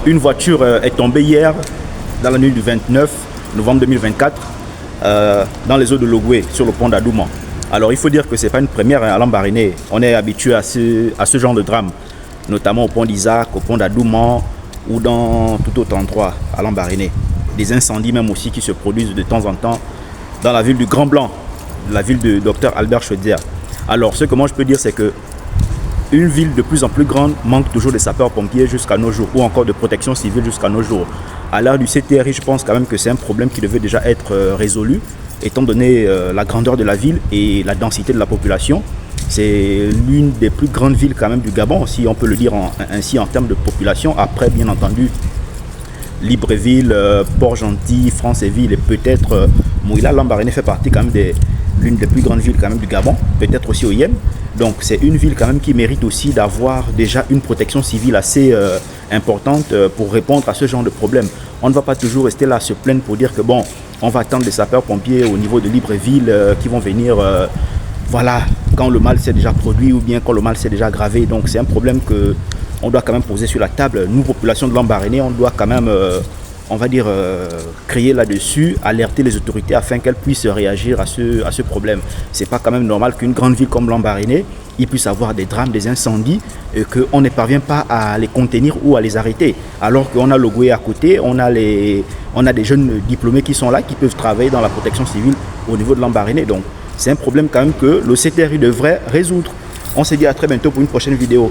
Une voiture est tombée hier, dans la nuit du 29 novembre 2024, dans les eaux de Logoué, sur le pont d'Adouma. Alors il faut dire que ce n'est pas une première à Lambaréné. On est habitué à ce genre de drame, notamment au pont d'Isaac, au pont d'Adouma ou dans tout autre endroit à Lambaréné. Des incendies même aussi qui se produisent de temps en temps dans la ville du Grand Blanc, la ville de Dr Albert Schweitzer. Alors ce que moi je peux dire, c'est que une ville de plus en plus grande manque toujours de sapeurs-pompiers jusqu'à nos jours, ou encore de protection civile jusqu'à nos jours. À l'heure du CTRI, je pense quand même que c'est un problème qui devait déjà être résolu, étant donné la grandeur de la ville et la densité de la population. C'est l'une des plus grandes villes quand même du Gabon, si on peut le dire ainsi en termes de population. Après, bien entendu, Libreville, Port-Gentil, Franceville et peut-être Mouila. Lambaréné fait partie quand même l'une des plus grandes villes quand même du Gabon, peut-être aussi au Yem. Donc c'est une ville quand même qui mérite aussi d'avoir déjà une protection civile assez importante pour répondre à ce genre de problème. On ne va pas toujours rester là à se plaindre pour dire que bon, on va attendre des sapeurs-pompiers au niveau de Libreville qui vont venir, voilà, quand le mal s'est déjà produit ou bien quand le mal s'est déjà aggravé. Donc c'est un problème que on doit quand même poser sur la table. Nous, population de Lambaréné, on doit quand même, on va dire, crier là-dessus, alerter les autorités afin qu'elles puissent réagir à ce problème. C'est pas quand même normal qu'une grande ville comme Lambaréné, il puisse avoir des drames, des incendies, et qu'on ne parvient pas à les contenir ou à les arrêter. Alors qu'on a Logoué à côté, on a des jeunes diplômés qui sont là, qui peuvent travailler dans la protection civile au niveau de Lambaréné. Donc c'est un problème quand même que le CTRI devrait résoudre. On se dit à très bientôt pour une prochaine vidéo.